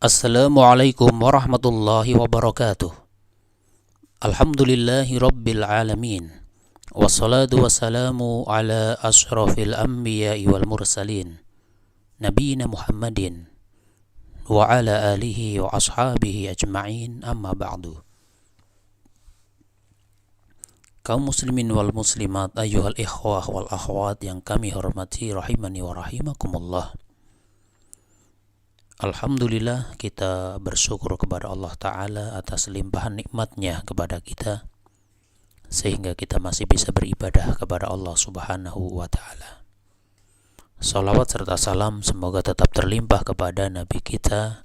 Assalamualaikum warahmatullahi wabarakatuh. Alhamdulillahi rabbil alamin. Wassalatu wassalamu ala ashrafil anbiya'i wal mursalin, nabiyina Muhammadin wa ala alihi wa ashabihi ajma'in, amma ba'du. Kaum muslimin wal muslimat, ayyuhal ikhwah wal akhwat yang kami hormati rahimani wa rahimakumullah. Alhamdulillah, kita bersyukur kepada Allah Ta'ala atas limpahan nikmatnya kepada kita, sehingga kita masih bisa beribadah kepada Allah Subhanahu wa Ta'ala. Salawat serta salam semoga tetap terlimpah kepada Nabi kita,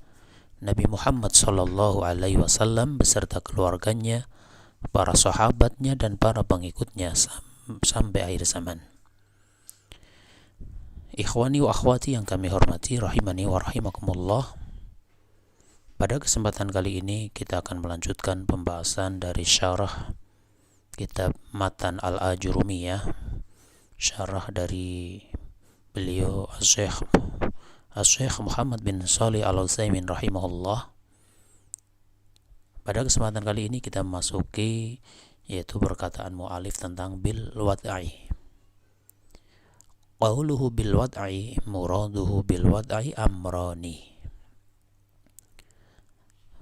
Nabi Muhammad Sallallahu Alaihi Wasallam, beserta keluarganya, para sahabatnya, dan para pengikutnya sampai akhir zaman. Ikhwani wa akhwati yang kami hormati rahimani wa rahimakumullah. Pada kesempatan kali ini kita akan melanjutkan pembahasan dari syarah kitab Matan Al-Ajurumiyah, syarah dari beliau Asy-Syaikh Muhammad bin Shalih Al-Utsaimin rahimahullah. Pada kesempatan kali ini kita memasuki yaitu perkataan mu'alif tentang bil wad'i. Qauluhu bil wad'i muraduhu bil wad'i amrani.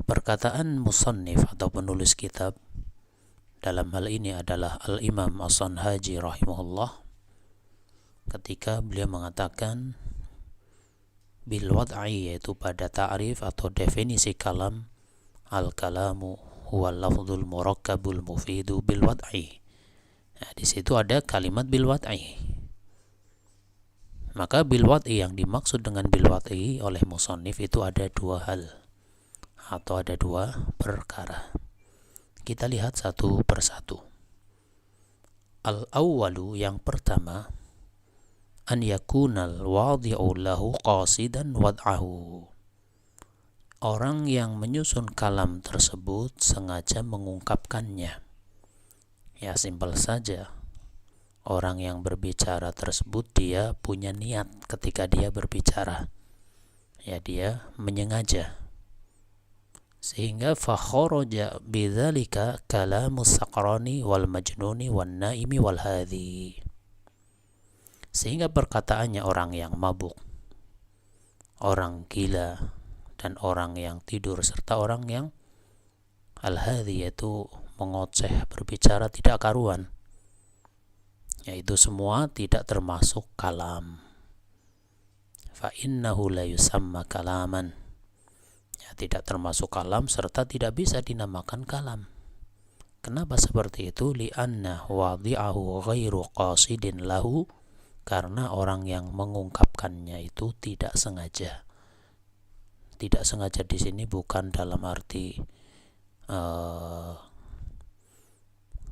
Perkataan musannif atau penulis kitab dalam hal ini adalah Al-Imam As-Sanhaji rahimahullah, ketika beliau mengatakan bil wad'i, yaitu pada ta'rif atau definisi kalam, al-kalamu huwa lafdzul murakkabul mufidu bil wad'i. Nah, di situ ada kalimat bil wad'i. Maka bil wad'i, yang dimaksud dengan bil wad'i oleh musannif itu ada dua hal atau ada dua perkara. Kita lihat satu persatu. Al-awwalu, yang pertama, an yakunal wadi'u lahu qasidan wad'ahu. Orang yang menyusun kalam tersebut sengaja mengungkapkannya. Ya, simpel saja. Orang yang berbicara tersebut dia punya niat ketika dia berbicara. Ya, dia menyengaja. Sehingga fakharaja bidzalika kalamus saqrani wal majnuni wan naimi wal hadhi. Sehingga perkataannya orang yang mabuk, orang gila, dan orang yang tidur, serta orang yang al-hadhi, yaitu mengoceh, berbicara tidak karuan, yaitu semua tidak termasuk kalam. Fa innahu la yusamma kalaman, ya, tidak termasuk kalam serta tidak bisa dinamakan kalam. Kenapa seperti itu? Li'anna wadi'ahu ghairu qasidin lahu, karena orang yang mengungkapkannya itu tidak sengaja. Tidak sengaja di sini bukan dalam arti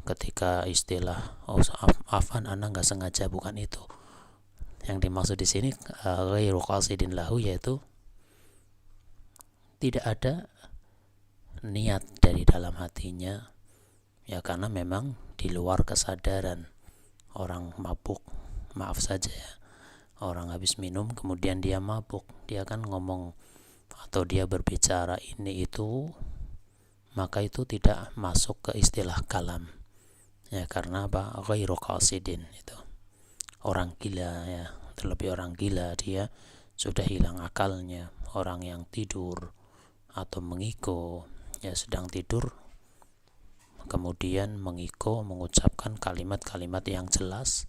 ketika istilah afan ana nggak sengaja, bukan itu. Yang dimaksud di sini ghairu qasidin lahu, yaitu tidak ada niat dari dalam hatinya, ya, karena memang di luar kesadaran. Orang mabuk, maaf saja ya, orang habis minum kemudian dia mabuk, dia kan ngomong atau dia berbicara ini itu, maka itu tidak masuk ke istilah kalam. Ya, karena apa? Ghairu qasidin, itu orang gila, ya, terlebih orang gila, dia sudah hilang akalnya. Orang yang tidur atau mengiko, ya, sedang tidur kemudian mengiko, mengucapkan kalimat-kalimat yang jelas,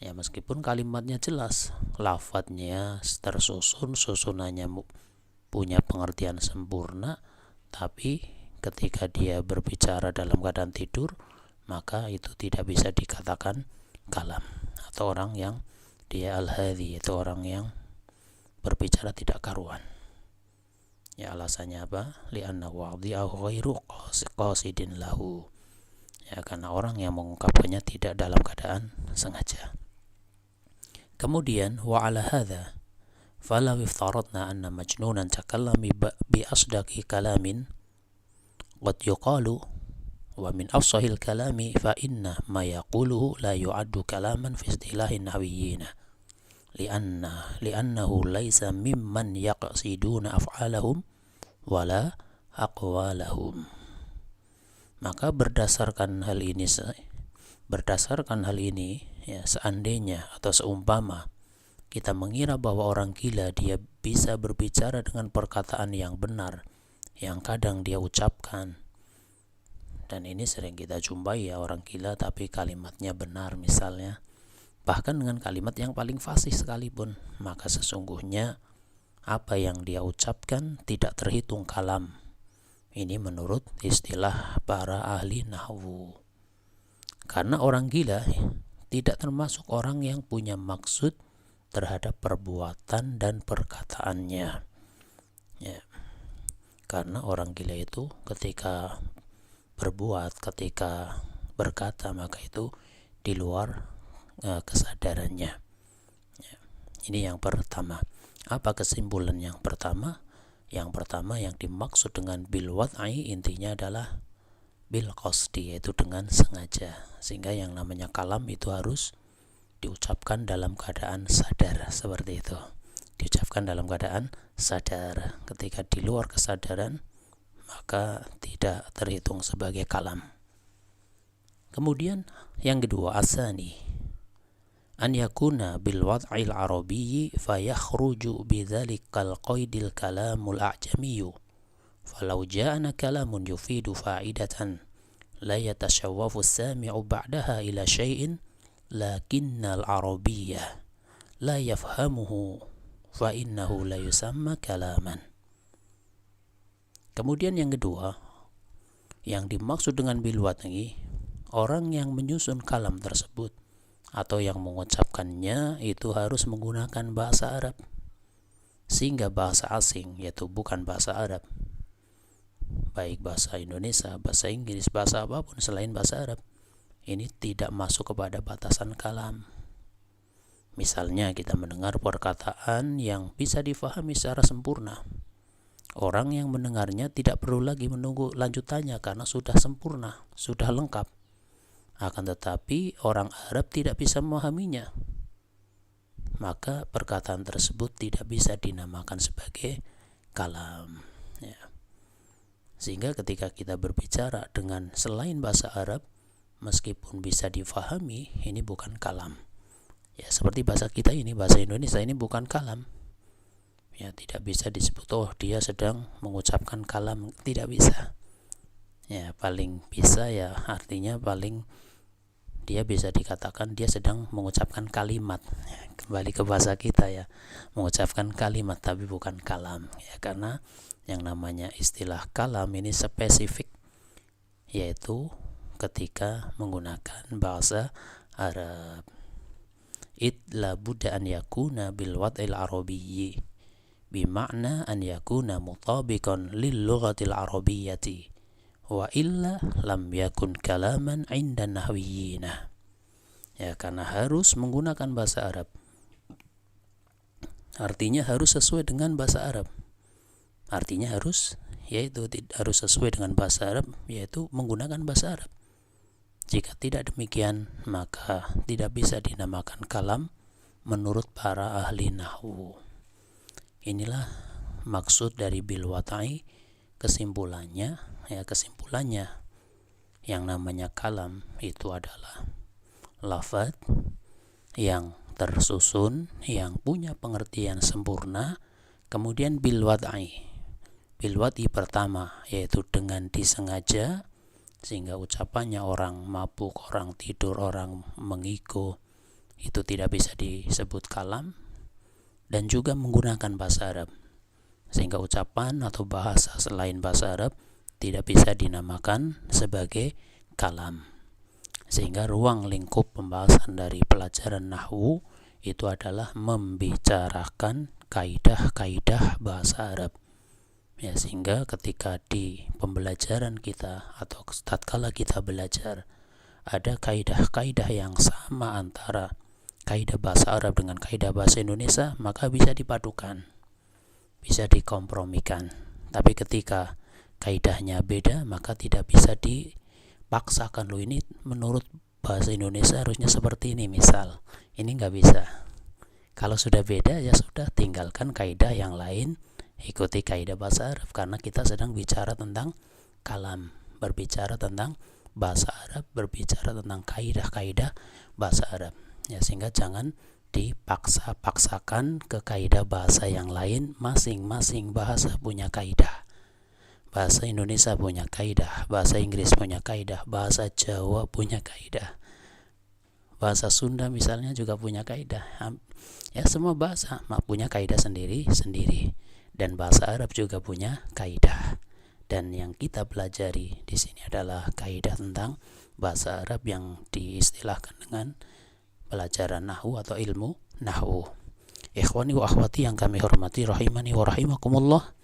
ya, meskipun kalimatnya jelas, lafadznya tersusun, susunannya punya pengertian sempurna, tapi ketika dia berbicara dalam keadaan tidur, maka itu tidak bisa dikatakan kalam. Atau orang yang dia al-hadhi, itu orang yang berbicara tidak karuan. Ya, alasannya apa? Li'anna wadi'ahu ghairu qasidin lahu, ya, karena orang yang mengungkapkannya tidak dalam keadaan sengaja. Kemudian wa ala hadha falaw iftaradna anna majnunan takallama bi asdaqi kalamin qad yuqalu wa min afsahil kalami fa inna ma yaquluhu la yu'addu kalaman fi istilahin nawiyyina li'annahu laysa mimman yaqsiduna af'alahum wala aqwalahum. Maka berdasarkan hal ini ya, seandainya atau seumpama kita mengira bahwa orang gila dia bisa berbicara dengan perkataan yang benar yang kadang dia ucapkan, dan ini sering kita jumpai ya, orang gila tapi kalimatnya benar misalnya, bahkan dengan kalimat yang paling fasih sekalipun, maka sesungguhnya apa yang dia ucapkan tidak terhitung kalam. Ini menurut istilah para ahli nahwu. Karena orang gila tidak termasuk orang yang punya maksud terhadap perbuatan dan perkataannya. Ya. Karena orang gila itu ketika berbuat, ketika berkata, maka itu di luar kesadarannya. Ya. Ini yang pertama. Apa kesimpulan yang pertama? Yang pertama yang dimaksud dengan bil wad'i intinya adalah bil qasdi, yaitu dengan sengaja. Sehingga yang namanya kalam itu harus diucapkan dalam keadaan sadar, seperti itu. Diucapkan dalam keadaan sadar. Ketika di luar kesadaran, maka tidak terhitung sebagai kalam. Kemudian yang kedua, asani an yakuna bil wad'il arabiyyi fayakhruju bidzalikal qaidil kalamul a'jamiyyu falau ja'ana kalamun yufidu fa'idatan la yatashawwafu as-sami'u ba'daha ila syai'in lakinnal arabiyyah la yafhamuhu fa innahu la yusamma kalaman. Kemudian yang kedua, yang dimaksud dengan bil wad'i, orang yang menyusun kalam tersebut atau yang mengucapkannya itu harus menggunakan bahasa Arab, sehingga bahasa asing, yaitu bukan bahasa Arab, baik bahasa Indonesia, bahasa Inggris, bahasa apapun selain bahasa Arab, ini tidak masuk kepada batasan kalam. Misalnya kita mendengar perkataan yang bisa difahami secara sempurna, orang yang mendengarnya tidak perlu lagi menunggu lanjutannya karena sudah sempurna, sudah lengkap. Akan tetapi orang Arab tidak bisa memahaminya, maka perkataan tersebut tidak bisa dinamakan sebagai kalam. Ya. Sehingga ketika kita berbicara dengan selain bahasa Arab, meskipun bisa difahami, ini bukan kalam. Ya, seperti bahasa kita ini, bahasa Indonesia ini bukan kalam. Ya, tidak bisa disebut oh dia sedang mengucapkan kalam, tidak bisa. Ya, paling bisa ya artinya paling dia bisa dikatakan dia sedang mengucapkan kalimat. Ya, kembali ke bahasa kita ya, mengucapkan kalimat tapi bukan kalam. Ya, karena yang namanya istilah kalam ini spesifik, yaitu ketika menggunakan bahasa Arab. Idla budda an yakuna bil wad'il arabiyyi bima'na an yakuna mutabiqan lil lughatil arabiyyati wa illa lam yakun kalaman 'inda nahwiyina. Ya, karena harus menggunakan bahasa Arab, artinya harus sesuai dengan bahasa Arab. Artinya harus sesuai dengan bahasa Arab, yaitu menggunakan bahasa Arab. Jika tidak demikian, maka tidak bisa dinamakan kalam menurut para ahli nahwu. Inilah maksud dari bil wad'i. Kesimpulannya yang namanya kalam itu adalah lafaz yang tersusun, yang punya pengertian sempurna, kemudian bil wad'i pertama, yaitu dengan disengaja, sehingga ucapannya orang mabuk, orang tidur, orang mengigo, itu tidak bisa disebut kalam, dan juga menggunakan bahasa Arab, sehingga ucapan atau bahasa selain bahasa Arab tidak bisa dinamakan sebagai kalam. Sehingga ruang lingkup pembahasan dari pelajaran nahwu itu adalah membicarakan kaidah-kaidah bahasa Arab. Ya, sehingga ketika di pembelajaran kita atau tatkala kita belajar ada kaidah-kaidah yang sama antara kaidah bahasa Arab dengan kaidah bahasa Indonesia, maka bisa dipadukan, bisa dikompromikan. Tapi ketika kaidahnya beda, maka tidak bisa dipaksakan, loh ini menurut bahasa Indonesia harusnya seperti ini, misal. Ini nggak bisa. Kalau sudah beda ya sudah, tinggalkan kaidah yang lain ikuti kaidah bahasa Arab, karena kita sedang bicara tentang kalam, berbicara tentang bahasa Arab, berbicara tentang kaidah-kaidah bahasa Arab ya, sehingga jangan dipaksa-paksakan ke kaidah bahasa yang lain. Masing-masing bahasa punya kaidah. Bahasa Indonesia punya kaidah, bahasa Inggris punya kaidah, bahasa Jawa punya kaidah, bahasa Sunda misalnya juga punya kaidah. Ya, semua bahasa punya kaidah sendiri-sendiri, dan bahasa Arab juga punya kaidah. Dan yang kita pelajari di sini adalah kaidah tentang bahasa Arab yang diistilahkan dengan pelajaran nahwu atau ilmu nahwu. Ikhwani wa akhwati yang kami hormati rahimani wa rahimakumullah,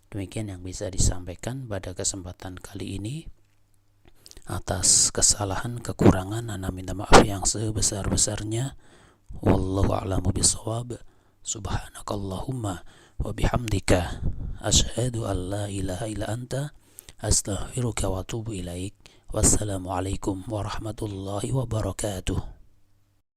demikian yang bisa disampaikan pada kesempatan kali ini. Atas kesalahan, kekurangan, ana minta maaf yang sebesar-besarnya. Wallahu a'lamu bissawab. Subhanakallahumma wa bihamdika asyhadu an la ilaha illa anta astaghfiruka wa atubu ilaik. Wassalamualaikum warahmatullahi wabarakatuh.